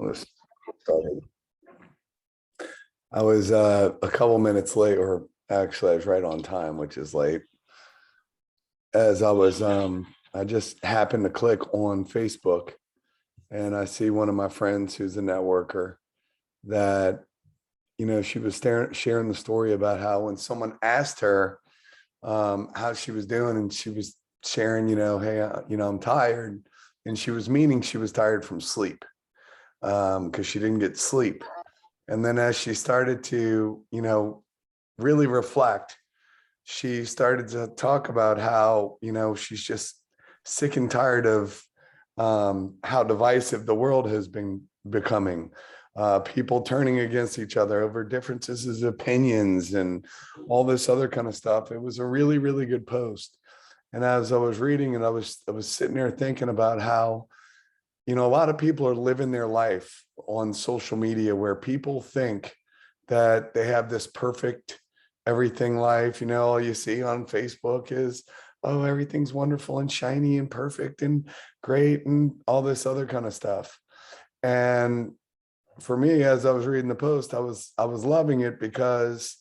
Let's started. I was a couple minutes late, or actually I was right on time, which is late. As I just happened to click on Facebook and I see one of my friends who's a networker that, she was sharing the story about how when someone asked her how she was doing, and she was sharing, hey, I'm tired. And she was meaning she was tired from sleep because she didn't get sleep. And then as she started to, really reflect, she started to talk about how, she's just sick and tired of how divisive the world has been becoming. People turning against each other over differences of opinions and all this other kind of stuff. It was a really, really good post. And as I was reading it, I was sitting there thinking about how, a lot of people are living their life on social media where people think that they have this perfect everything life. All you see on Facebook is, oh, everything's wonderful and shiny and perfect and great and all this other kind of stuff. And for me, as I was reading the post, I was loving it because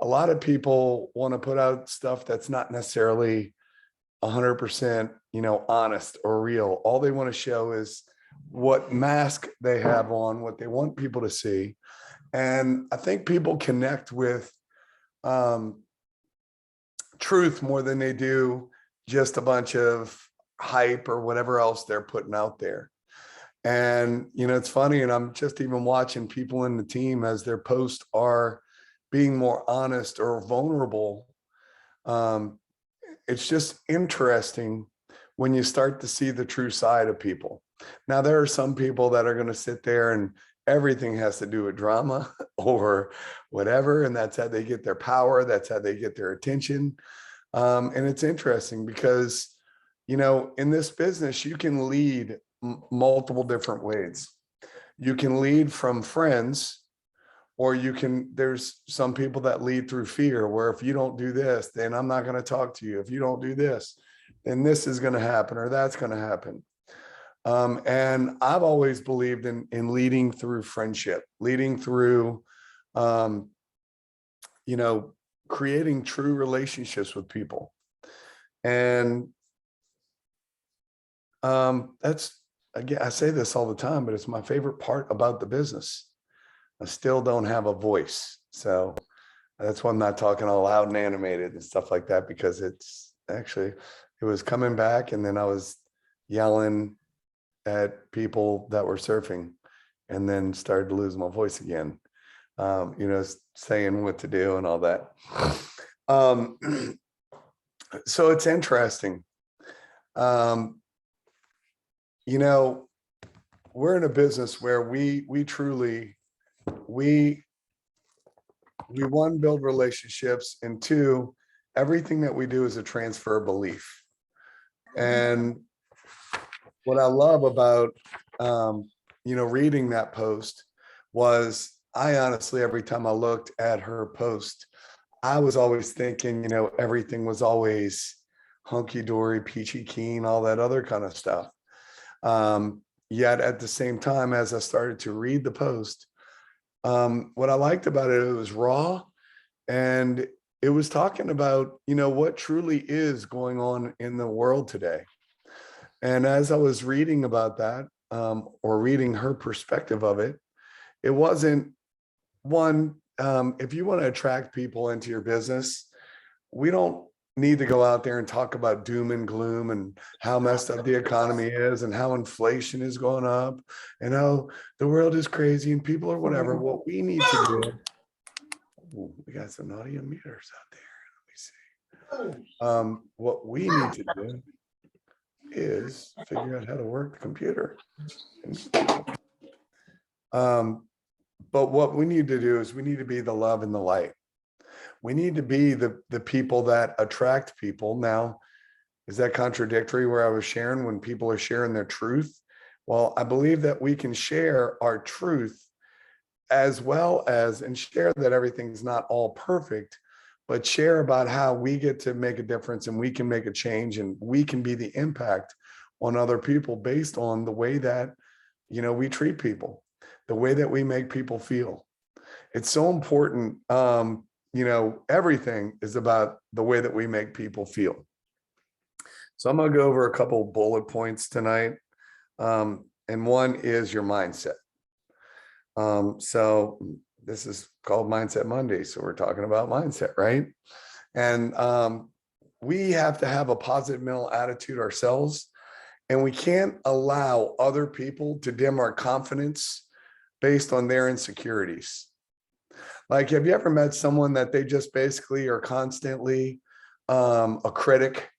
a lot of people want to put out stuff that's not necessarily 100%, honest or real. All they want to show is what mask they have on, what they want people to see. And I think people connect with truth more than they do just a bunch of hype or whatever else they're putting out there. And, it's funny, and I'm just even watching people in the team as their posts are being more honest or vulnerable. It's just interesting when you start to see the true side of people. Now, there are some people that are going to sit there and everything has to do with drama or whatever. And that's how they get their power. That's how they get their attention. And it's interesting because, in this business, you can lead multiple different ways. You can lead from friends, or there's some people that lead through fear, where if you don't do this, then I'm not going to talk to you. If you don't do this, then this is going to happen or that's going to happen. And I've always believed in leading through friendship, leading through, creating true relationships with people. And that's, again, I say this all the time, but it's my favorite part about the business. I still don't have a voice. So that's why I'm not talking all loud and animated and stuff like that, because it was coming back and then I was yelling at people that were surfing and then started to lose my voice again, saying what to do and all that. So it's interesting. We're in a business where we truly, we one, build relationships, and two, everything that we do is a transfer of belief. And what I love about reading that post was, I honestly, every time I looked at her post, I was always thinking, everything was always hunky-dory, peachy keen, all that other kind of stuff. Yet at the same time, as I started to read the post, what I liked about it, it was raw, and it was talking about, what truly is going on in the world today. And as I was reading about that, or reading her perspective of it, it wasn't one, if you want to attract people into your business, we don't need to go out there and talk about doom and gloom and how messed up the economy is and how inflation is going up and how the world is crazy and people are whatever. What we need to do, we got some audio meters out there. Let me see. What we need to do is figure out how to work the computer. But what we need to do is we need to be the love and the light. We need to be the people that attract people. Now, is that contradictory where I was sharing when people are sharing their truth? Well, I believe that we can share our truth as well as, and share that everything's not all perfect, but share about how we get to make a difference and we can make a change and we can be the impact on other people based on the way that, we treat people. the way that we make people feel. It's so important. Everything is about the way that we make people feel. So I'm going to go over a couple bullet points tonight. And one is your mindset. So this is called Mindset Monday. So we're talking about mindset, right? And we have to have a positive mental attitude ourselves. And we can't allow other people to dim our confidence based on their insecurities. Like, have you ever met someone that they just basically are constantly a critic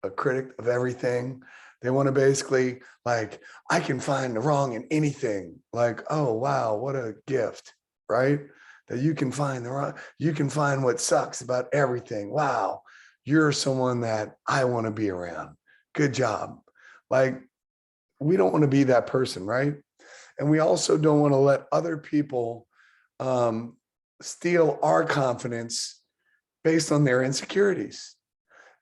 of everything? They want to basically, like, I can find the wrong in anything. Like, oh, wow, what a gift, right? That you can find the wrong, you can find what sucks about everything. Wow, you're someone that I want to be around. Good job. Like, we don't want to be that person, right? And we also don't want to let other people steal our confidence based on their insecurities.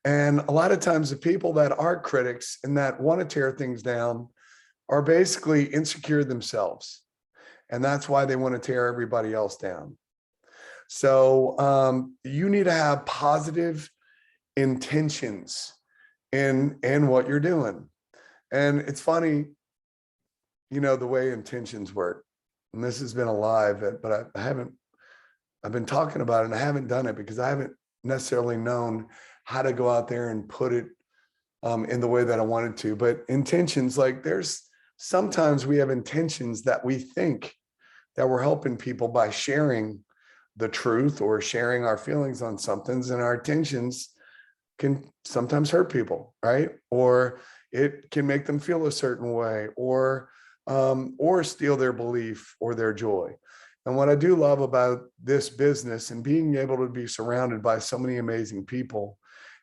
And a lot of times the people that are critics and that want to tear things down are basically insecure themselves. And that's why they want to tear everybody else down. So you need to have positive intentions in what you're doing. And it's funny, the way intentions work. And this has been alive, but I've been talking about it and I haven't done it because I haven't necessarily known how to go out there and put it in the way that I wanted to. But intentions, like, there's sometimes we have intentions that we think that we're helping people by sharing the truth or sharing our feelings on something, and our intentions can sometimes hurt people, right? Or it can make them feel a certain way, or steal their belief or their joy. And what I do love about this business and being able to be surrounded by so many amazing people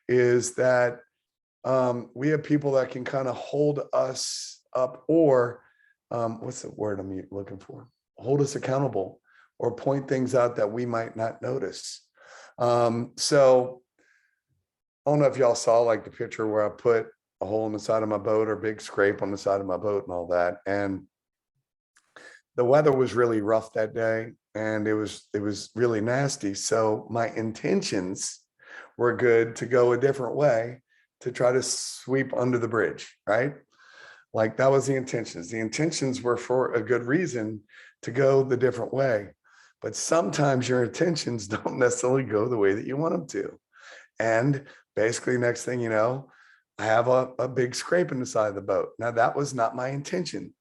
is that we have people that can kind of hold us up, or what's the word I'm looking for? Hold us accountable or point things out that we might not notice. So I don't know if y'all saw, like, the picture where I put a hole in the side of my boat, or big scrape on the side of my boat and all that. And the weather was really rough that day, and it was really nasty. So my intentions were good to go a different way to try to sweep under the bridge, right? Like, that was the intentions. The intentions were for a good reason to go the different way. But sometimes your intentions don't necessarily go the way that you want them to. And basically, next thing you know, I have a big scrape in the side of the boat. Now, that was not my intention.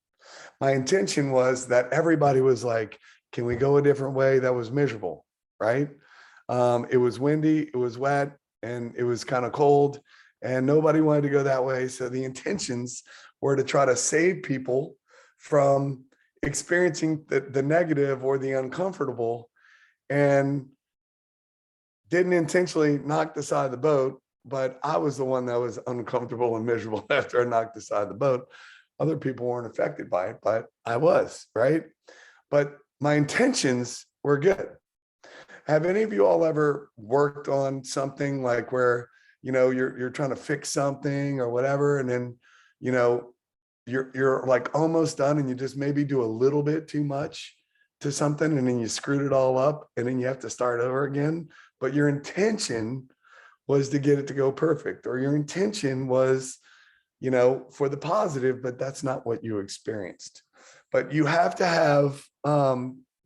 My intention was that everybody was like, can we go a different way? That was miserable, right? It was windy, it was wet, and it was kind of cold, and nobody wanted to go that way. So the intentions were to try to save people from experiencing the negative or the uncomfortable, and didn't intentionally knock the side of the boat, but I was the one that was uncomfortable and miserable after I knocked the side of the boat. Other people weren't affected by it, but I was, right? But my intentions were good. Have any of you all ever worked on something like where, you're trying to fix something or whatever, and then, you're like almost done, and you just maybe do a little bit too much to something, and then you screwed it all up, and then you have to start over again. But your intention was to get it to go perfect, or your intention was, for the positive, but that's not what you experienced. But you have to have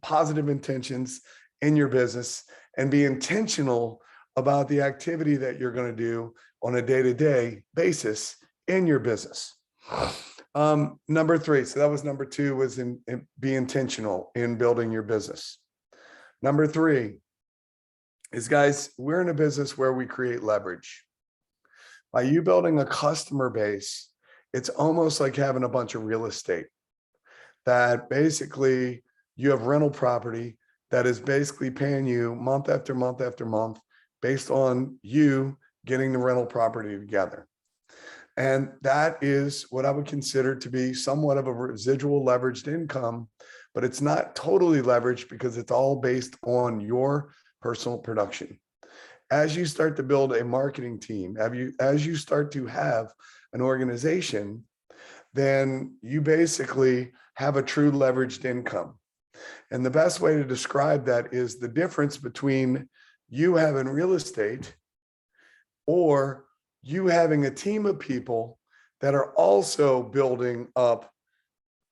positive intentions in your business and be intentional about the activity that you're going to do on a day-to-day basis in your business. Number 3, so that was number 2, was be intentional in building your business. Number 3 is, guys, we're in a business where we create leverage. By you building a customer base, it's almost like having a bunch of real estate that basically you have rental property that is basically paying you month after month after month based on you getting the rental property together. And that is what I would consider to be somewhat of a residual leveraged income, but it's not totally leveraged because it's all based on your personal production. As you start to build a marketing team, as you start to have an organization, then you basically have a true leveraged income. And the best way to describe that is the difference between you having real estate or you having a team of people that are also building up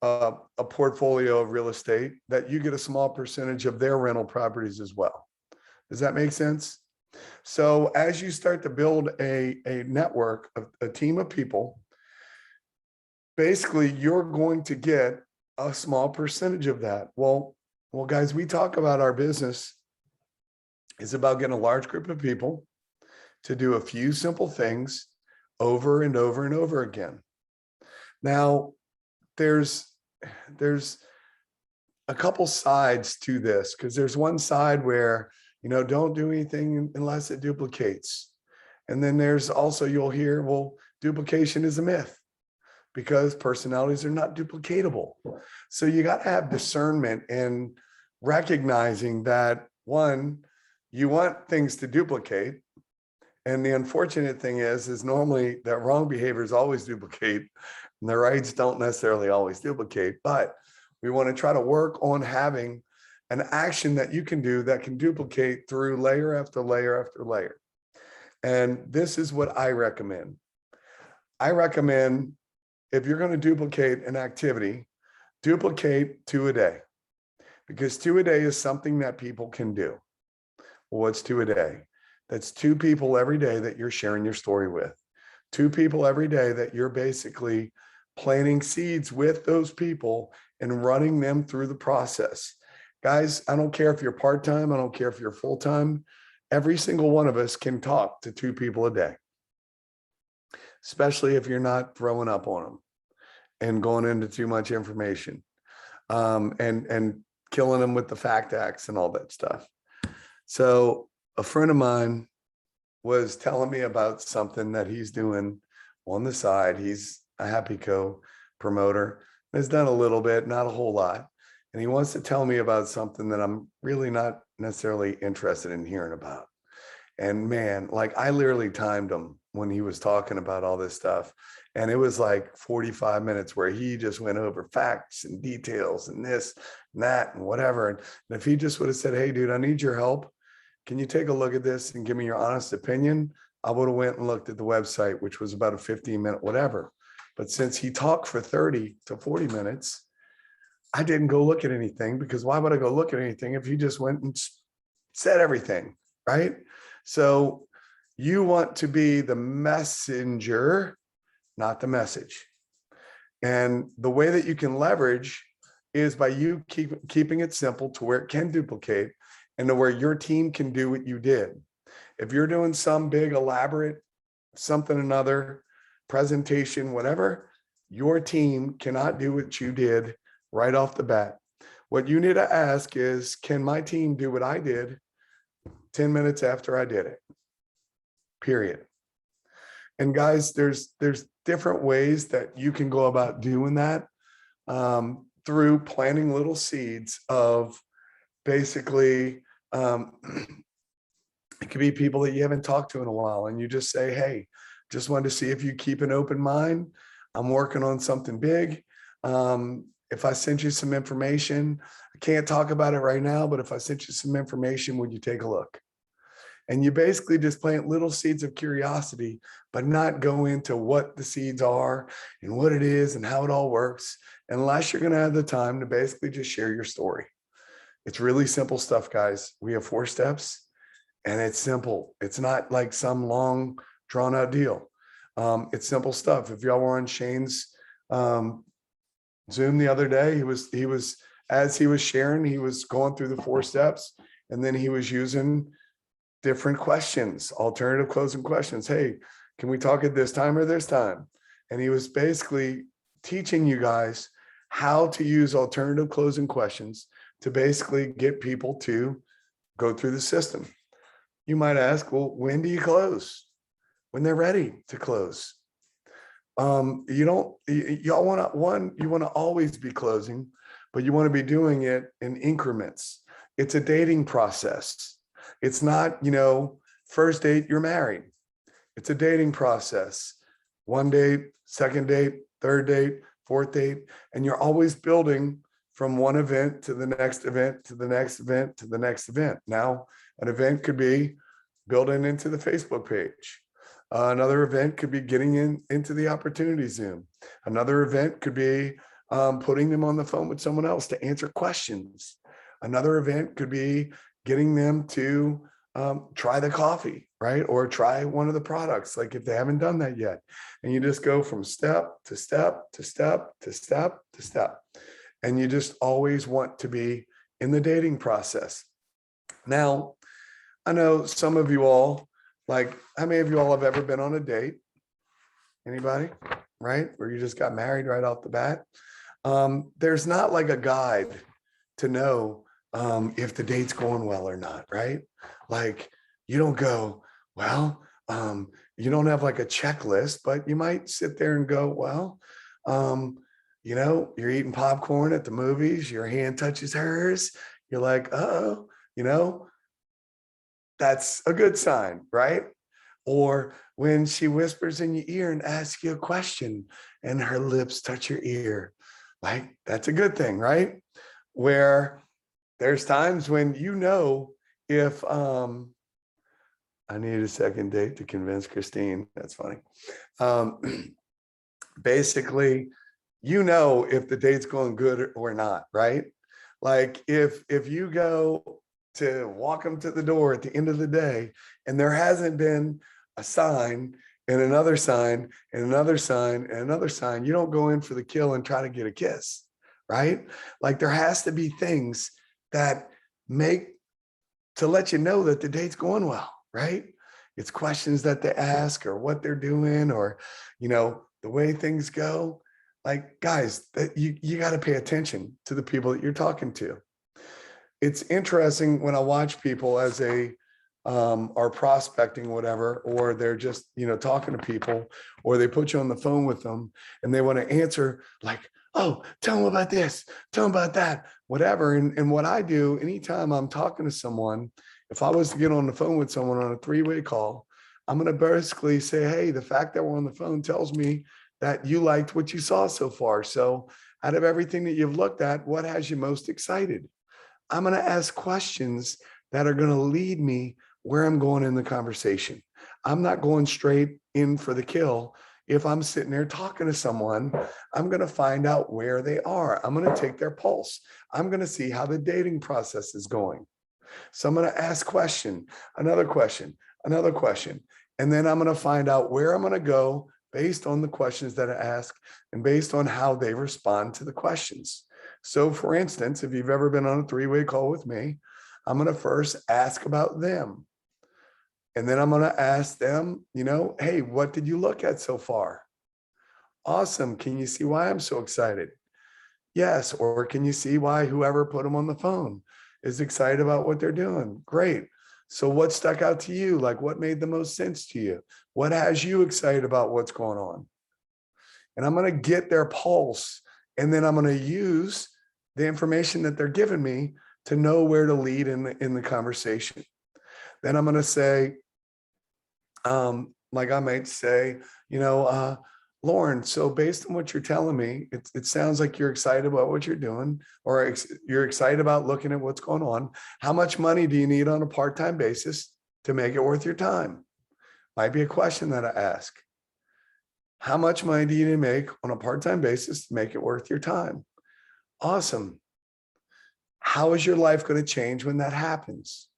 a portfolio of real estate that you get a small percentage of their rental properties as well. Does that make sense? So as you start to build a network, a team of people, basically you're going to get a small percentage of that. Well, guys, we talk about our business is about getting a large group of people to do a few simple things over and over and over again. Now, there's a couple sides to this, because there's one side where, don't do anything unless it duplicates. And then there's also, you'll hear, well, duplication is a myth because personalities are not duplicatable. So you got to have discernment in recognizing that, one, you want things to duplicate. And the unfortunate thing is normally that wrong behaviors always duplicate and the rights don't necessarily always duplicate, but we want to try to work on having an action that you can do that can duplicate through layer after layer after layer. And this is what I recommend. I recommend if you're going to duplicate an activity, duplicate 2 a day, because 2 a day is something that people can do. Well, what's 2 a day? That's 2 people every day that you're sharing your story with. 2 people every day that you're basically planting seeds with those people and running them through the process. Guys, I don't care if you're part-time, I don't care if you're full-time. Every single one of us can talk to 2 people a day, especially if you're not throwing up on them and going into too much information and killing them with the fact acts and all that stuff. So a friend of mine was telling me about something that he's doing on the side. He's a HappyCo promoter, has done a little bit, not a whole lot. And he wants to tell me about something that I'm really not necessarily interested in hearing about. And man, like I literally timed him when he was talking about all this stuff. And it was like 45 minutes where he just went over facts and details and this and that and whatever. And if he just would have said, hey, dude, I need your help. Can you take a look at this and give me your honest opinion? I would have went and looked at the website, which was about a 15-minute whatever. But since he talked for 30 to 40 minutes, I didn't go look at anything, because why would I go look at anything if he just went and said everything, right? So you want to be the messenger, not the message. And the way that you can leverage is by you keeping it simple to where it can duplicate and to where your team can do what you did. If you're doing some big elaborate something another presentation, whatever, your team cannot do what you did right off the bat. What you need to ask is, can my team do what I did 10 minutes after I did it? Period. And guys, there's different ways that you can go about doing that through planting little seeds of basically, it could be people that you haven't talked to in a while, and you just say, hey, just wanted to see if you keep an open mind. I'm working on something big. If I sent you some information, I can't talk about it right now, but if I sent you some information, would you take a look? And you basically just plant little seeds of curiosity, but not go into what the seeds are and what it is and how it all works, unless you're going to have the time to basically just share your story. It's really simple stuff, guys. We have 4 steps and it's simple. It's not like some long drawn out deal. It's simple stuff. If y'all were on Shane's Zoom the other day, as he was sharing, he was going through the 4 steps, and then he was using different questions, alternative closing questions. Hey, can we talk at this time or this time? And he was basically teaching you guys how to use alternative closing questions to basically get people to go through the system. You might ask, well, when do you close? When they're ready to close. You want to always be closing, but you want to be doing it in increments. It's a dating process. It's not, first date, you're married. It's a dating process. 1 date, 2nd date, 3rd date, fourth date, and you're always building from one event to the next event to the next event to the next event. Now, an event could be building into the Facebook page. Another event could be getting into the opportunity Zoom. Another event could be putting them on the phone with someone else to answer questions. Another event could be getting them to try the coffee, right? Or try one of the products, like if they haven't done that yet. And you just go from step to step to step to step to step. And you just always want to be in the dating process. Now, I know some of you all, like, how many of you all have ever been on a date? Anybody? Right? Where you just got married right off the bat? There's not like a guide to know if the date's going well or not, right? Like, you don't go, well, you don't have like a checklist, but you might sit there and go, well, you know, you're eating popcorn at the movies, your hand touches hers, you're like, oh, you know, that's a good sign, right? Or when she whispers in your ear and asks you a question and her lips touch your ear, like, that's a good thing, right? Where there's times when, you know, if I need a second date to convince Christine, that's funny. Basically, you know if the date's going good or not, right? Like if you go to walk them to the door at the end of the day and there hasn't been a sign and another sign and another sign and another sign, you don't go in for the kill and try to get a kiss, right? Like there has to be things that make to let you know that the date's going well, right? It's questions that they ask or what they're doing or, you know, the way things go. Like, guys, that you got to pay attention to the people that you're talking to. It's interesting when I watch people as they are prospecting, whatever, or they're just, you know, talking to people, or they put you on the phone with them and they want to answer like, oh, tell them about this, tell them about that, whatever. And what I do anytime I'm talking to someone, if I was to get on the phone with someone on a three-way call, I'm going to basically say, hey, the fact that we're on the phone tells me that you liked what you saw so far. So out of everything that you've looked at, what has you most excited? I'm going to ask questions that are going to lead me where I'm going in the conversation. I'm not going straight in for the kill. If I'm sitting there talking to someone, I'm going to find out where they are. I'm going to take their pulse. I'm going to see how the dating process is going. So I'm going to ask question, another question, another question. And then I'm going to find out where I'm going to go based on the questions that I ask and based on how they respond to the questions. So for instance, if you've ever been on a three-way call with me, I'm going to first ask about them. And then I'm going to ask them, you know, hey, what did you look at so far? Awesome. Can you see why I'm so excited? Yes. Or can you see why whoever put them on the phone is excited about what they're doing? Great. So what stuck out to you? Like what made the most sense to you? What has you excited about what's going on? And I'm going to get their pulse. And then I'm going to use the information that they're giving me to know where to lead in the conversation. Then I'm going to say, like I might say, you know, Lauren, so based on what you're telling me, it sounds like you're excited about what you're doing, or you're excited about looking at what's going on. How much money do you need on a part-time basis to make it worth your time? Might be a question that I ask. How much money do you need to make on a part-time basis to make it worth your time? Awesome. How is your life going to change when that happens?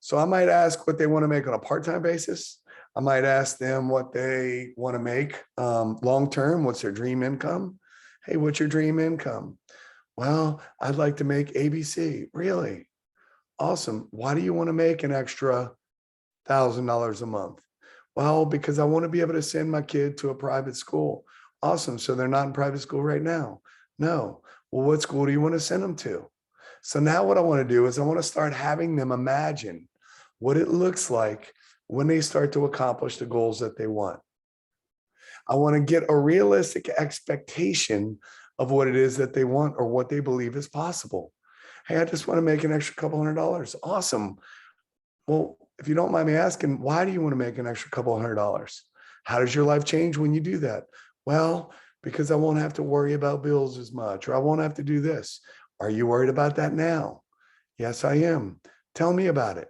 So I might ask what they want to make on a part-time basis. I might ask them what they want to make long-term. What's their dream income? Hey, what's your dream income? Well, I'd like to make ABC. Really? Awesome. Why do you want to make an extra $1,000 a month? Well, because I want to be able to send my kid to a private school. Awesome. So they're not in private school right now? No. Well, what school do you want to send them to? So now what I want to do is I want to start having them imagine what it looks like when they start to accomplish the goals that they want. I want to get a realistic expectation of what it is that they want or what they believe is possible. Hey, I just want to make an extra couple $100. Awesome. Well, if you don't mind me asking, why do you want to make an extra couple $100? How does your life change when you do that? Well, because I won't have to worry about bills as much, or I won't have to do this. Are you worried about that now? Yes, I am. Tell me about it.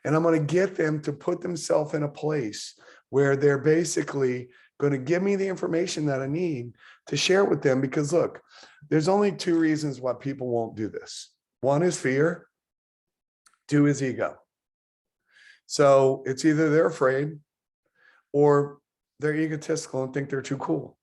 And I'm going to get them to put themselves in a place where they're basically going to give me the information that I need to share with them. Because look, there's only two reasons why people won't do this. One is fear. Two is ego. So it's either they're afraid or they're egotistical and think they're too cool.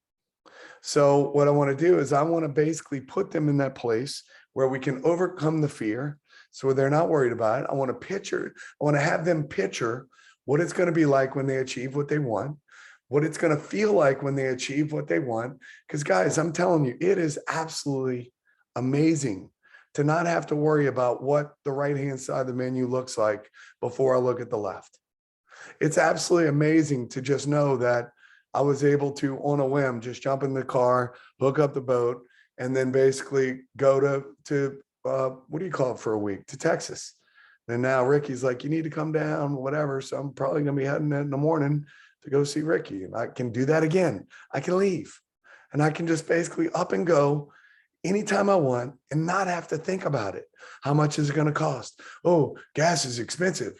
So what I want to do is I want to basically put them in that place where we can overcome the fear. So they're not worried about it. I want to have them picture what it's going to be like when they achieve what they want, what it's going to feel like when they achieve what they want. Because guys, I'm telling you, it is absolutely amazing to not have to worry about what the right-hand side of the menu looks like before I look at the left. It's absolutely amazing to just know that I was able to, on a whim, just jump in the car, hook up the boat, and then basically go to what do you call it for a week, to Texas. And now Ricky's like, you need to come down, whatever. So I'm probably going to be heading in the morning to go see Ricky. And I can do that again. I can leave and I can just basically up and go anytime I want and not have to think about it. How much is it going to cost? Oh, gas is expensive.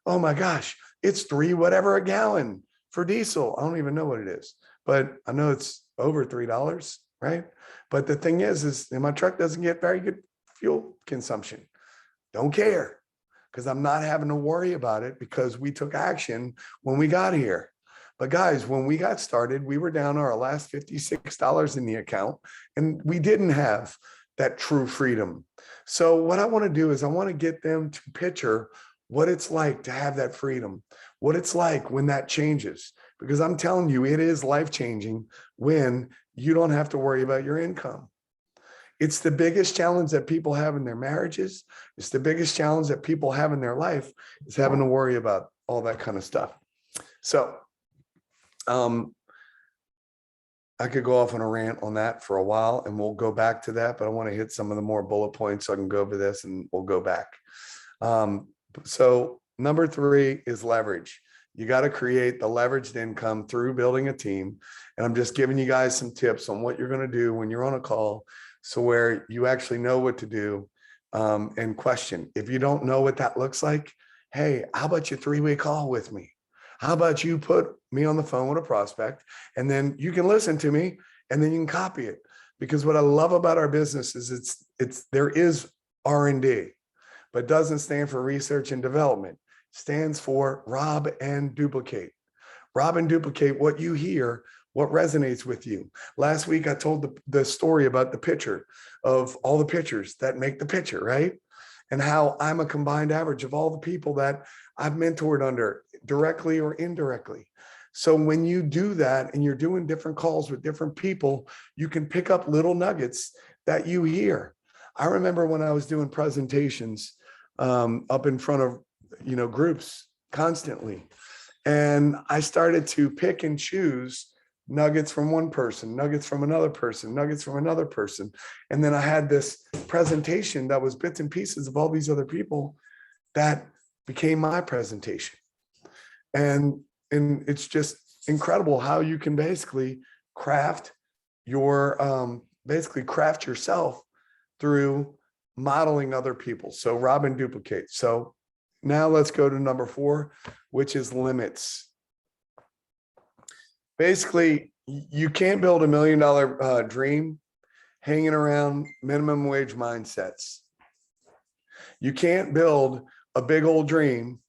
Oh my gosh, it's $3 whatever a gallon for diesel. I don't even know what it is, but I know it's over $3, right? But the thing is my truck doesn't get very good fuel consumption. Don't care, because I'm not having to worry about it because we took action when we got here. But guys, when we got started, we were down our last $56 in the account, and we didn't have that true freedom. So what I want to do is I want to get them to picture what it's like to have that freedom, what it's like when that changes, because I'm telling you, it is life-changing when you don't have to worry about your income. It's the biggest challenge that people have in their marriages. It's the biggest challenge that people have in their life, is having to worry about all that kind of stuff. So I could go off on a rant on that for a while, and we'll go back to that, but I want to hit some of the more bullet points so I can go over this and we'll go back. So number 3 is leverage. You got to create the leveraged income through building a team. And I'm just giving you guys some tips on what you're going to do when you're on a call, so where you actually know what to do, and question. If you don't know what that looks like, hey, how about you 3-way call with me? How about you put me on the phone with a prospect, and then you can listen to me and then you can copy it. Because what I love about our business is there is R&D, but doesn't stand for research and development. Stands for rob and duplicate. Rob and duplicate what you hear, what resonates with you. Last week, I told the story about the picture of all the pictures that make the picture, right? And how I'm a combined average of all the people that I've mentored under, directly or indirectly. So when you do that and you're doing different calls with different people, you can pick up little nuggets that you hear. I remember when I was doing presentations up in front of groups constantly, and I started to pick and choose nuggets from one person, nuggets from another person, nuggets from another person. And then I had this presentation that was bits and pieces of all these other people that became my presentation. And it's just incredible how you can basically craft yourself through modeling other people. So rob and duplicate. So now let's go to number 4, which is limits. Basically, you can't build $1 million dream hanging around minimum wage mindsets. You can't build a big old dream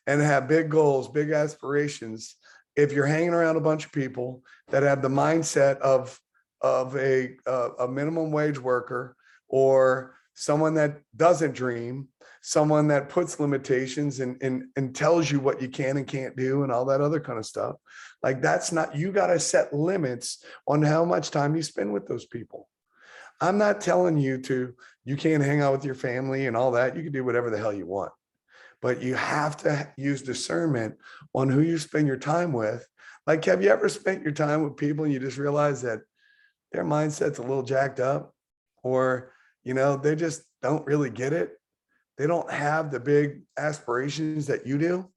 and have big goals, big aspirations if you're hanging around a bunch of people that have the mindset of a minimum wage worker, or someone that doesn't dream, someone that puts limitations and tells you what you can and can't do and all that other kind of stuff. Like, that's not, you got to set limits on how much time you spend with those people. I'm not telling you you can't hang out with your family and all that. You can do whatever the hell you want, but you have to use discernment on who you spend your time with. Like, have you ever spent your time with people and you just realize that their mindset's a little jacked up, or, they just don't really get it? They don't have the big aspirations that you do.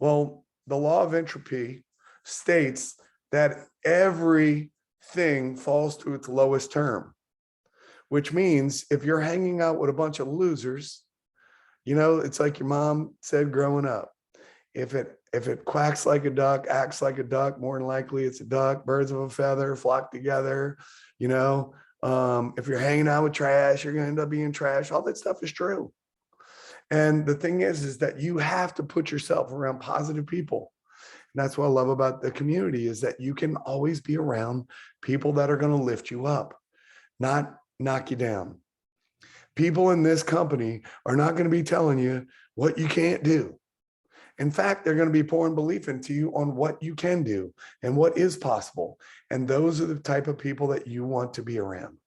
Well, the law of entropy states that every thing falls to its lowest term, which means if you're hanging out with a bunch of losers, it's like your mom said growing up. If it quacks like a duck, acts like a duck, more than likely it's a duck. Birds of a feather flock together. If you're hanging out with trash, you're going to end up being trash. All that stuff is true. And the thing is that you have to put yourself around positive people. And that's what I love about the community, is that you can always be around people that are going to lift you up, not knock you down. People in this company are not going to be telling you what you can't do. In fact, they're going to be pouring belief into you on what you can do and what is possible. And those are the type of people that you want to be around.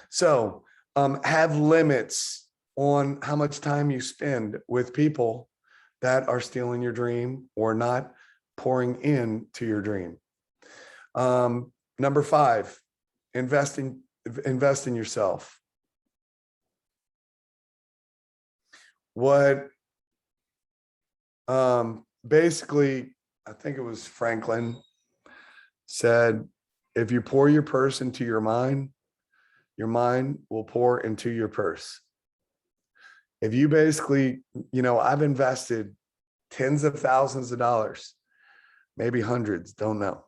So have limits on how much time you spend with people that are stealing your dream or not pouring into your dream. Number 5, invest in yourself. What basically, I think it was Franklin said, if you pour your purse into your mind will pour into your purse. If you basically, I've invested tens of thousands of dollars, maybe hundreds, don't know,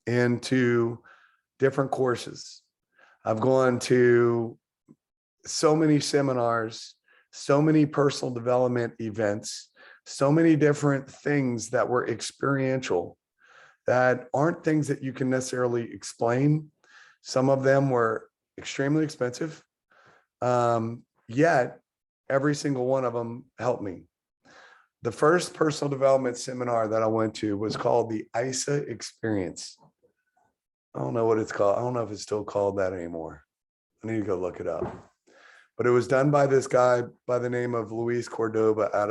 into different courses. I've gone to so many seminars, so many personal development events, so many different things that were experiential that aren't things that you can necessarily explain. Some of them were extremely expensive, yet every single one of them helped me. The first personal development seminar that I went to was called the ISA Experience. I don't know what it's called. I don't know if it's still called that anymore. I need to go look it up. But it was done by this guy by the name of Luis Cordoba out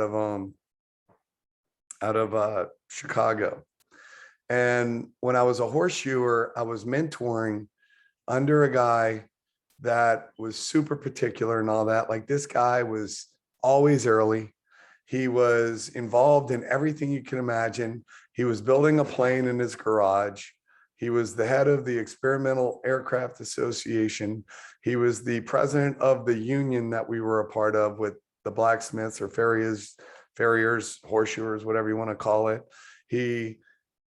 of Chicago. And when I was a horseshoer, I was mentoring under a guy that was super particular and all that. Like, this guy was always early. He was involved in everything you can imagine. He was building a plane in his garage. He was the head of the Experimental Aircraft Association. He was the president of the union that we were a part of with the blacksmiths or farriers, horseshoers, whatever you want to call it. He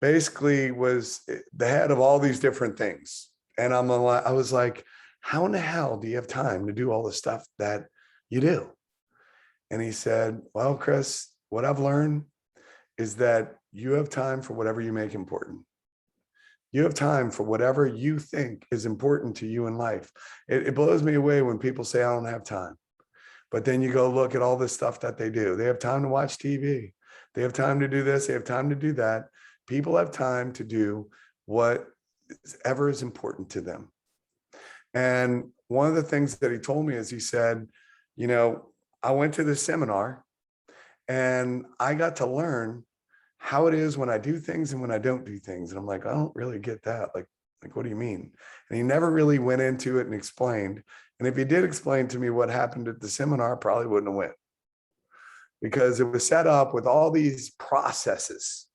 basically was the head of all these different things. And I was like, how in the hell do you have time to do all the stuff that you do? And he said, well, Chris, what I've learned is that you have time for whatever you make important. You have time for whatever you think is important to you in life. It blows me away when people say, I don't have time. But then you go look at all the stuff that they do. They have time to watch TV. They have time to do this. They have time to do that. People have time to do whatever is important to them. And one of the things that he told me is, he said, I went to this seminar and I got to learn how it is when I do things and when I don't do things. And I'm like, I don't really get that. Like, what do you mean? And he never really went into it and explained. And if he did explain to me what happened at the seminar, I probably wouldn't have went, because it was set up with all these processes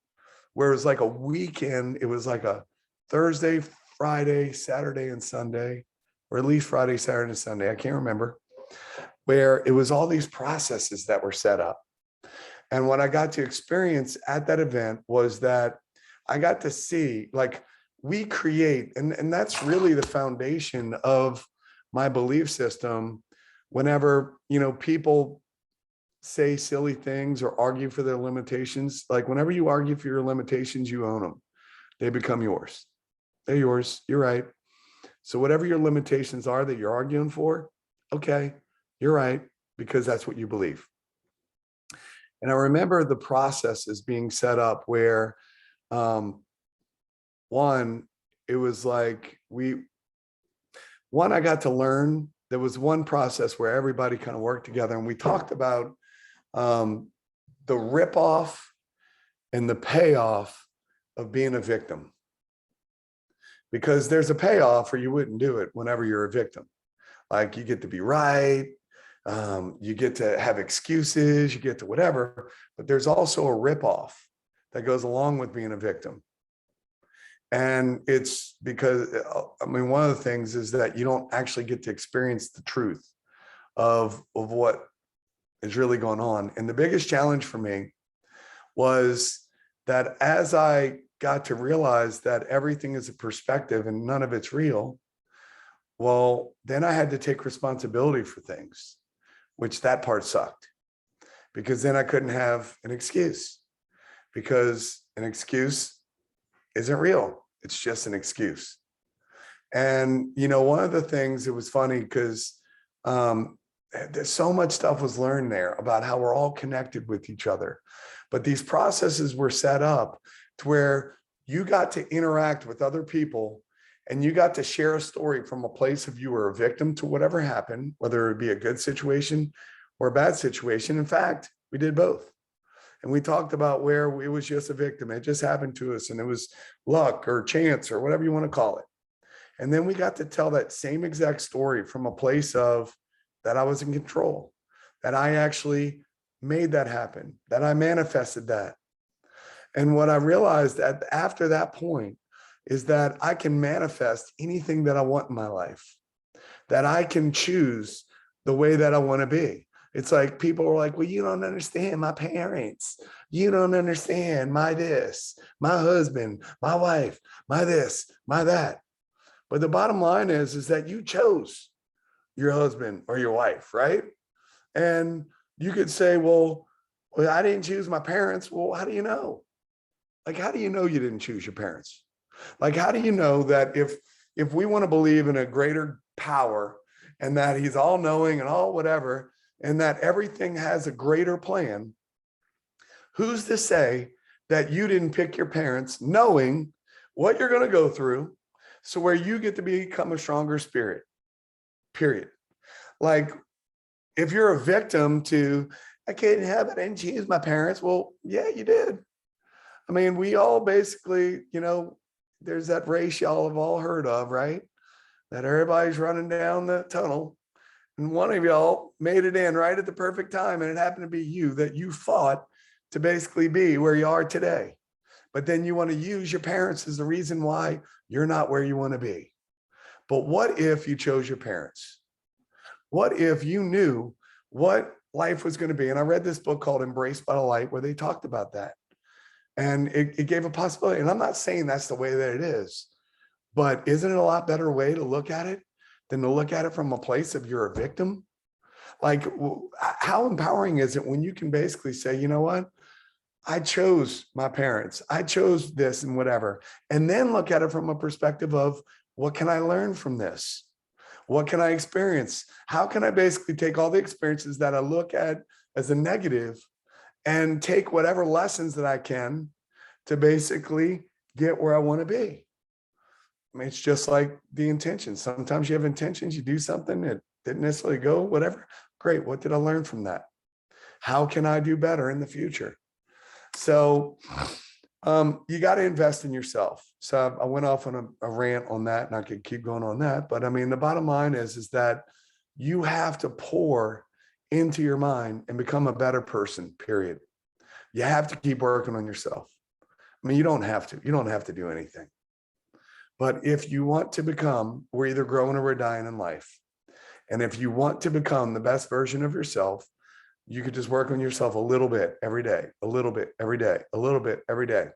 where it was like a weekend. It was like a Thursday, Friday, Saturday, and Sunday, or at least Friday, Saturday, and Sunday. I can't remember, where it was all these processes that were set up. And what I got to experience at that event was that I got to see, like, we create, and that's really the foundation of my belief system. Whenever, people say silly things or argue for their limitations, like, whenever you argue for your limitations, you own them. They become yours. They're yours. You're right. So whatever your limitations are that you're arguing for, okay, you're right, because that's what you believe. And I remember the processes being set up where, it was like I got to learn. There was one process where everybody kind of worked together, and we talked about the ripoff and the payoff of being a victim. Because there's a payoff or you wouldn't do it whenever you're a victim. Like, you get to be right. You get to have excuses, you get to whatever, but there's also a ripoff that goes along with being a victim. And it's because I mean, one of the things is that you don't actually get to experience the truth of what is really going on. And the biggest challenge for me was that as I got to realize that everything is a perspective and none of it's real, well, then I had to take responsibility for things, which that part sucked, because then I couldn't have an excuse, because an excuse isn't real. It's just an excuse. And, you know, one of the things, it was funny because there's so much stuff was learned there about how we're all connected with each other. But these processes were set up to where you got to interact with other people and you got to share a story from a place of you were a victim to whatever happened, whether it be a good situation or a bad situation. In fact, we did both. And we talked about where it was just a victim. It just happened to us and it was luck or chance or whatever you want to call it. And then we got to tell that same exact story from a place of that I was in control, that I actually made that happen, that I manifested that. And what I realized that after that point is that I can manifest anything that I want in my life, that I can choose the way that I want to be. It's like people are like, well, you don't understand my parents. You don't understand my this, my husband, my wife, my this, my that. But the bottom line is that you chose your husband or your wife, right? And you could say, well, I didn't choose my parents. Well, how do you know? Like, how do you know you didn't choose your parents? Like, how do you know that if we want to believe in a greater power and that he's all knowing and all whatever, and that everything has a greater plan, who's to say that you didn't pick your parents knowing what you're going to go through, so where you get to become a stronger spirit, period. Like, if you're a victim to, I can't have it, I didn't choose my parents. Well, yeah, you did. I mean, we all basically, you know, there's that race y'all have all heard of, right? That everybody's running down the tunnel. And one of y'all made it in right at the perfect time. And it happened to be you, that you fought to basically be where you are today. But then you want to use your parents as the reason why you're not where you want to be. But what if you chose your parents? What if you knew what life was going to be? And I read this book called Embraced by the Light, where they talked about that. And it gave a possibility. And I'm not saying that's the way that it is, but isn't it a lot better way to look at it than to look at it from a place of you're a victim? Like, how empowering is it when you can basically say, you know what? I chose my parents. I chose this and whatever. And then look at it from a perspective of, what can I learn from this? What can I experience? How can I basically take all the experiences that I look at as a negative and take whatever lessons that I can to basically get where I want to be? I mean, it's just like the intention. Sometimes you have intentions, you do something that didn't necessarily go, whatever. Great. What did I learn from that? How can I do better in the future? So you got to invest in yourself. So I went off on a rant on that, and I could keep going on that. But I mean, the bottom line is that you have to pour into your mind and become a better person, period. You have to keep working on yourself. I mean, you don't have to do anything. But if you want to become, we're either growing or we're dying in life. And if you want to become the best version of yourself, you could just work on yourself a little bit every day, a little bit every day, a little bit every day.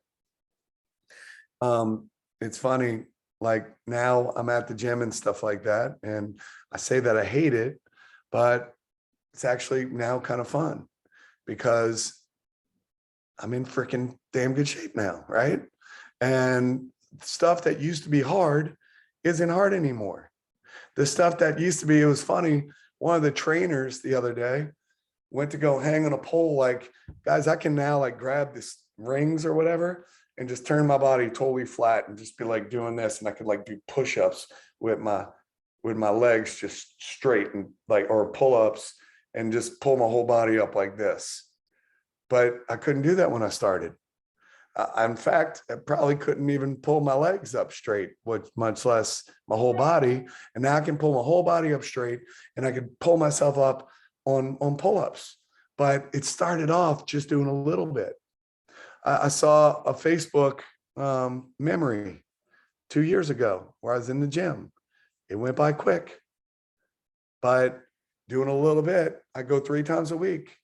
It's funny, like now I'm at the gym and stuff like that. And I say that I hate it, but it's actually now kind of fun because I'm in freaking damn good shape now, right? And stuff that used to be hard isn't hard anymore. The stuff that used to be, it was funny. One of the trainers the other day went to go hang on a pole. Like, guys, I can now like grab this rings or whatever and just turn my body totally flat and just be like doing this. And I could like do push-ups with my legs just straight and like, or pull-ups and just pull my whole body up like this. But I couldn't do that when I started. In fact, I probably couldn't even pull my legs up straight, much less my whole body. And now I can pull my whole body up straight, and I can pull myself up on pull-ups. But it started off just doing a little bit. I saw a Facebook memory 2 years ago where I was in the gym. It went by quick, but doing a little bit, I go 3 times a week,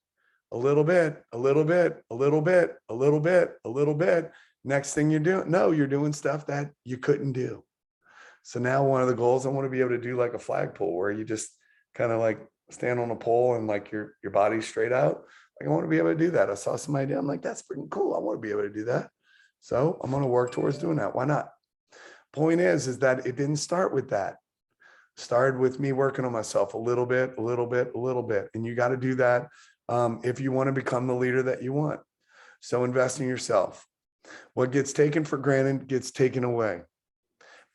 a little bit, a little bit, a little bit, a little bit, a little bit. Next thing you're doing, no, you're doing stuff that you couldn't do. So now one of the goals, I want to be able to do like a flagpole where you just kind of like stand on a pole and like your body's straight out. Like I want to be able to do that. I saw somebody do, I'm like, that's pretty cool. I want to be able to do that. So I'm going to work towards doing that. Why not? Point is that it didn't start with that. It started with me working on myself a little bit, a little bit, a little bit. And you got to do that if you want to become the leader that you want. So invest in yourself. What gets taken for granted gets taken away.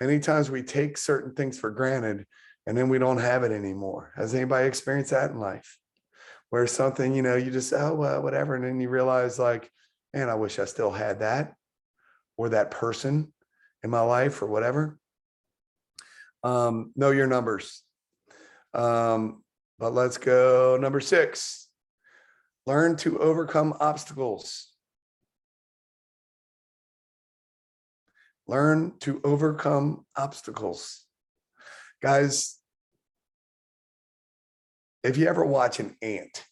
Many times we take certain things for granted and then we don't have it anymore. Has anybody experienced that in life? Where something, you know, you just, oh, well, whatever. And then you realize like, man, I wish I still had that or that person in my life or whatever. Know your numbers. But let's go number 6. Learn to overcome obstacles. Learn to overcome obstacles. Guys, if you ever watch an ant,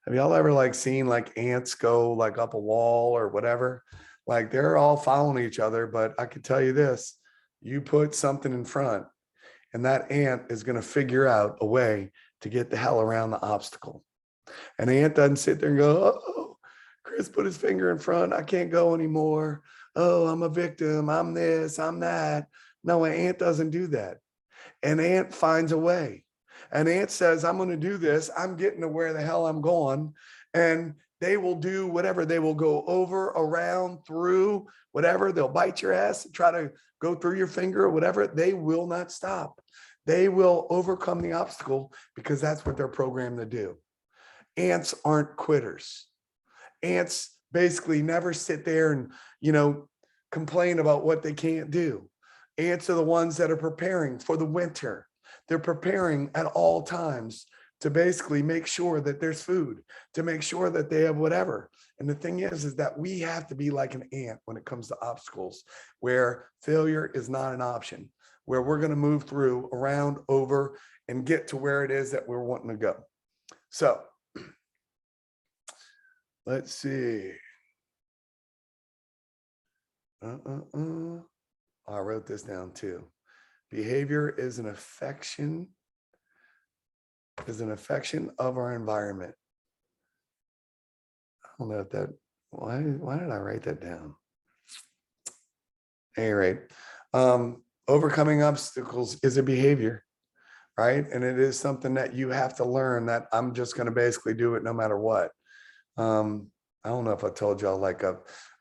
have y'all ever like seen like ants go like up a wall or whatever? Like they're all following each other, but I can tell you this, you put something in front and that ant is going to figure out a way to get the hell around the obstacle. An ant doesn't sit there and go, oh, Chris put his finger in front. I can't go anymore. Oh, I'm a victim. I'm this, I'm that. No, an ant doesn't do that. An ant finds a way. An ant says, I'm going to do this. I'm getting to where the hell I'm going. And they will do whatever. They will go over, around, through, whatever. They'll bite your ass and try to go through your finger or whatever. They will not stop. They will overcome the obstacle because that's what they're programmed to do. Ants aren't quitters. Ants basically never sit there and, you know, complain about what they can't do. Ants are the ones that are preparing for the winter. They're preparing at all times to basically make sure that there's food, to make sure that they have whatever. And the thing is that we have to be like an ant when it comes to obstacles, where failure is not an option, where we're going to move through, around, over, and get to where it is that we're wanting to go. So let's see. I wrote this down too. Behavior is an affection of our environment. I don't know if that, why did I write that down? At any rate, overcoming obstacles is a behavior, right? And it is something that you have to learn that I'm just going to basically do it no matter what. I don't know if I told y'all, like I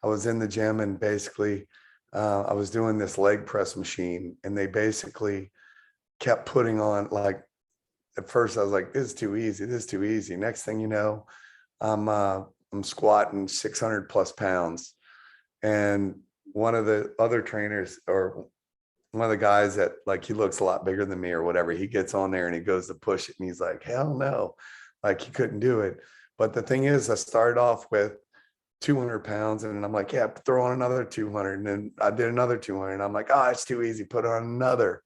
was in the gym and basically I was doing this leg press machine and they basically kept putting on, like, at first I was like, this is too easy. This is too easy. Next thing you know, I'm squatting 600 plus pounds. And one of the other trainers, or one of the guys that, like, he looks a lot bigger than me or whatever, he gets on there and he goes to push it and he's like, hell no, like he couldn't do it. But the thing is, I started off with 200 pounds and I'm like, yeah, throw on another 200. And then I did another 200 and I'm like, oh, it's too easy. Put on another.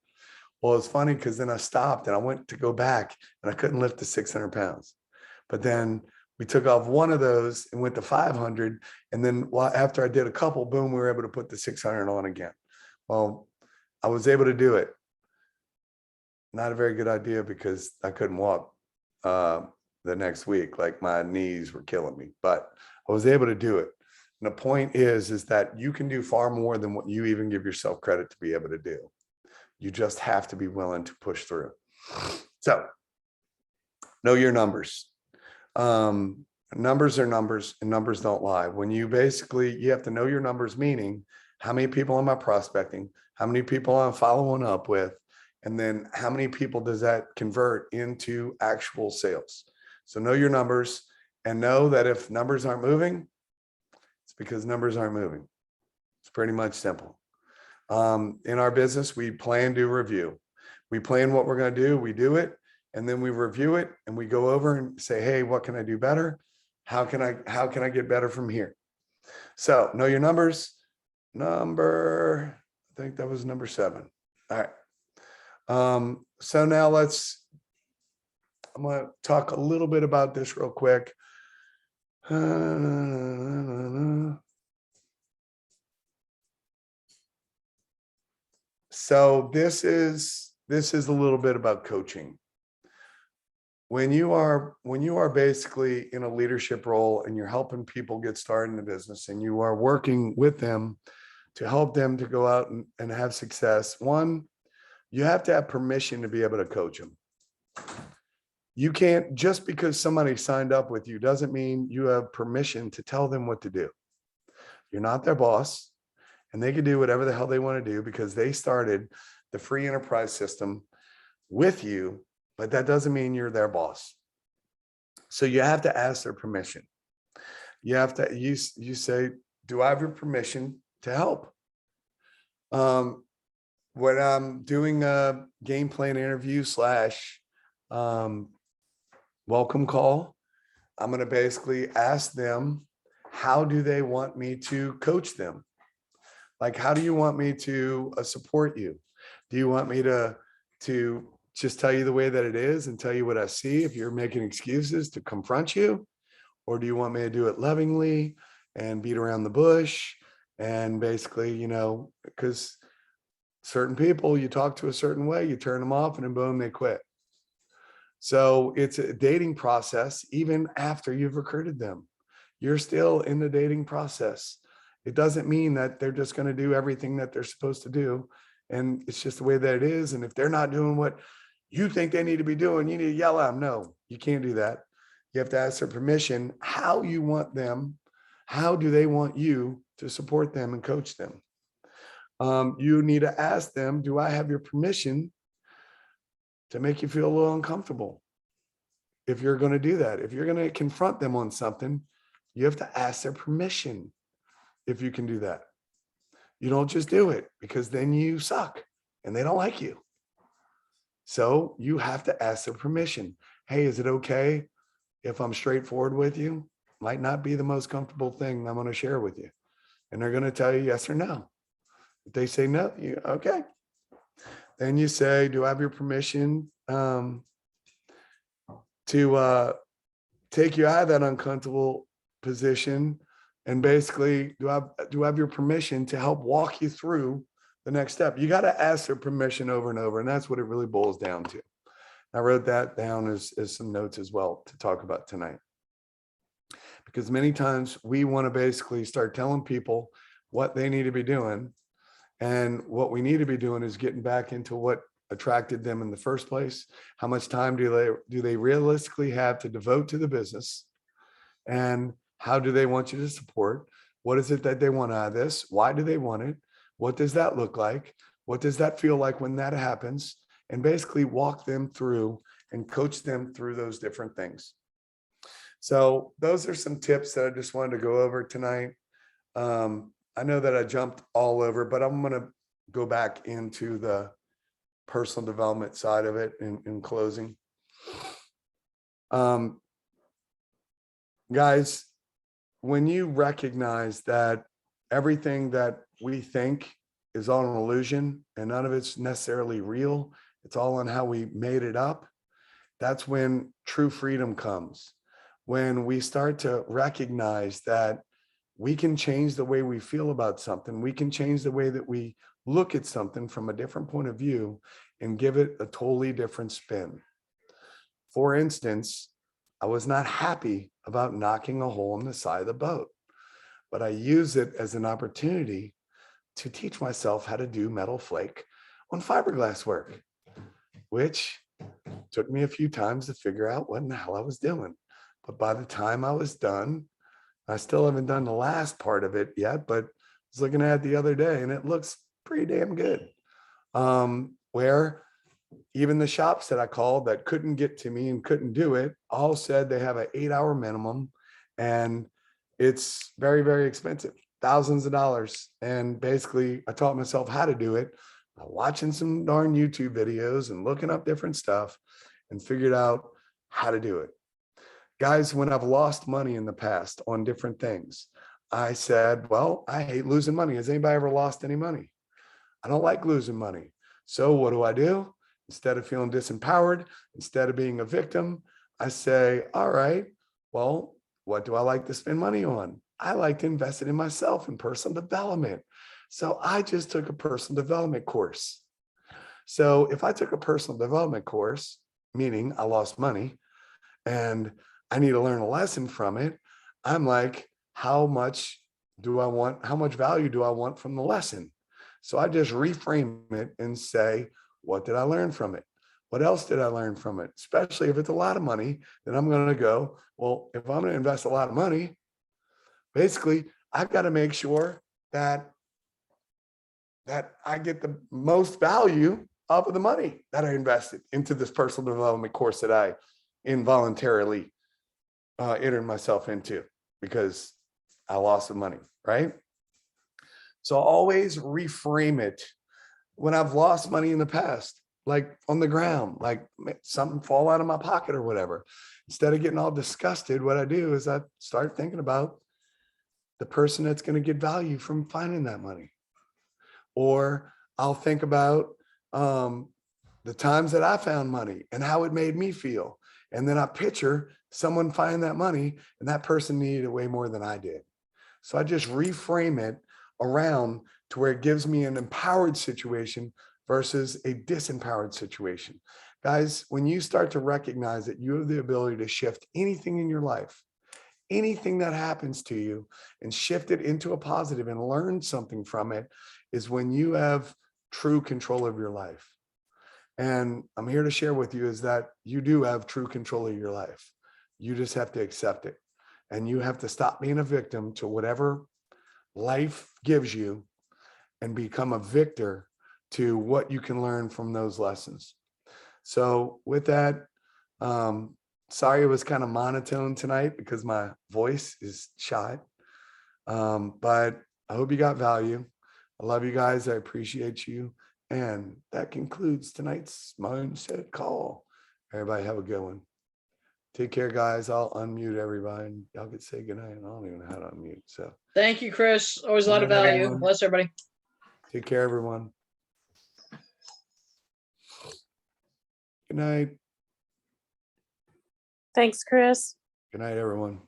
Well, it's funny because then I stopped and I went to go back and I couldn't lift the 600 pounds. But then we took off one of those and went to 500. And then after I did a couple, boom, we were able to put the 600 on again. Well, I was able to do it. Not a very good idea because I couldn't walk the next week. Like my knees were killing me, but I was able to do it. And the point is that you can do far more than what you even give yourself credit to be able to do. You just have to be willing to push through. So know your numbers. Numbers are numbers and numbers don't lie. When you have to know your numbers, meaning how many people am I prospecting? How many people I'm following up with? And then how many people does that convert into actual sales? So know your numbers and know that if numbers aren't moving, it's because numbers aren't moving. It's pretty much simple. In our business, we plan to review. We plan what we're going to do. We do it. And then we review it and we go over and say, hey, what can I do better? How can I get better from here? So know your numbers. Number I think that was number 7. All right. So now I'm going to talk a little bit about this real quick. So this is a little bit about coaching. When you are basically in a leadership role and you're helping people get started in the business and you are working with them to help them to go out and have success, one, you have to have permission to be able to coach them. You can't, just because somebody signed up with you doesn't mean you have permission to tell them what to do. You're not their boss, and they can do whatever the hell they want to do because they started the free enterprise system with you, but that doesn't mean you're their boss. So you have to ask their permission. You have to, you say, do I have your permission to help? When I'm doing a game plan interview / welcome call, I'm going to basically ask them, how do they want me to coach them? Like, how do you want me to support you? Do you want me to just tell you the way that it is and tell you what I see if you're making excuses to confront you? Or do you want me to do it lovingly and beat around the bush? And basically, because certain people, you talk to a certain way, you turn them off, and then boom, they quit. So it's a dating process. Even after you've recruited them, you're still in the dating process. It doesn't mean that they're just going to do everything that they're supposed to do. And it's just the way that it is. And if they're not doing what you think they need to be doing, you need to yell at them. No, you can't do that. You have to ask their permission, how you want them, how do they want you to support them and coach them? You need to ask them, do I have your permission to make you feel a little uncomfortable? If you're going to do that, if you're going to confront them on something, you have to ask their permission if you can do that. You don't just do it, because then you suck and they don't like you. So you have to ask their permission. Hey, is it okay if I'm straightforward with you? Might not be the most comfortable thing I'm going to share with you. And they're going to tell you yes or no. If they say no, you okay. Then you say, do I have your permission to take you out of that uncomfortable position? And basically, do I have your permission to help walk you through the next step? You got to ask their permission over and over. And that's what it really boils down to. I wrote that down as some notes as well to talk about tonight. Because many times we want to basically start telling people what they need to be doing. And what we need to be doing is getting back into what attracted them in the first place. How much time do they realistically have to devote to the business? And how do they want you to support? What is it that they want out of this? Why do they want it? What does that look like? What does that feel like when that happens? And basically walk them through and coach them through those different things. So those are some tips that I just wanted to go over tonight. I know that I jumped all over, but I'm going to go back into the personal development side of it in closing. Guys, when you recognize that everything that we think is all an illusion and none of it's necessarily real, it's all on how we made it up, that's when true freedom comes. When we start to recognize that we can change the way we feel about something, we can change the way that we look at something from a different point of view and give it a totally different spin. For instance, I was not happy about knocking a hole in the side of the boat, but I use it as an opportunity to teach myself how to do metal flake on fiberglass work, which took me a few times to figure out what in the hell I was doing. But by the time I was done, I still haven't done the last part of it yet, but I was looking at it the other day and it looks pretty damn good. Where even the shops that I called that couldn't get to me and couldn't do it all said they have an 8-hour minimum and it's very, very expensive, thousands of dollars. And basically I taught myself how to do it by watching some darn YouTube videos and looking up different stuff and figured out how to do it. Guys, when I've lost money in the past on different things, I said, well, I hate losing money. Has anybody ever lost any money? I don't like losing money. So what do? Instead of feeling disempowered, instead of being a victim, I say, all right, well, what do I like to spend money on? I like to invest it in myself and personal development. So I just took a personal development course. So if I took a personal development course, meaning I lost money and I need to learn a lesson from it, I'm like, how much do I want? How much value do I want from the lesson? So I just reframe it and say, what did I learn from it? What else did I learn from it? Especially if it's a lot of money, then I'm going to go, well, if I'm going to invest a lot of money, basically, I've got to make sure that I get the most value of the money that I invested into this personal development course that I involuntarily entered myself into because I lost the money, right? So always reframe it. When I've lost money in the past, like on the ground, like something fall out of my pocket or whatever, instead of getting all disgusted, what I do is I start thinking about the person that's going to get value from finding that money. Or I'll think about the times that I found money and how it made me feel. And then I picture someone finding that money and that person needed it way more than I did. So I just reframe it around to where it gives me an empowered situation versus a disempowered situation. Guys, when you start to recognize that you have the ability to shift anything in your life, anything that happens to you, and shift it into a positive and learn something from it, is when you have true control of your life. And I'm here to share with you is that you do have true control of your life. You just have to accept it. And you have to stop being a victim to whatever life gives you and become a victor to what you can learn from those lessons. So with that, sorry it was kind of monotone tonight because my voice is shot. But I hope you got value. I love you guys. I appreciate you. And that concludes tonight's Mindset Call. Everybody have a good one. Take care, guys. I'll unmute everybody. And y'all can say goodnight. I don't even know how to unmute. So Thank you, Chris. Always a lot of Good night, value. everyone. Bless everybody. take care, everyone. Good night. Thanks, Chris. Good night, everyone.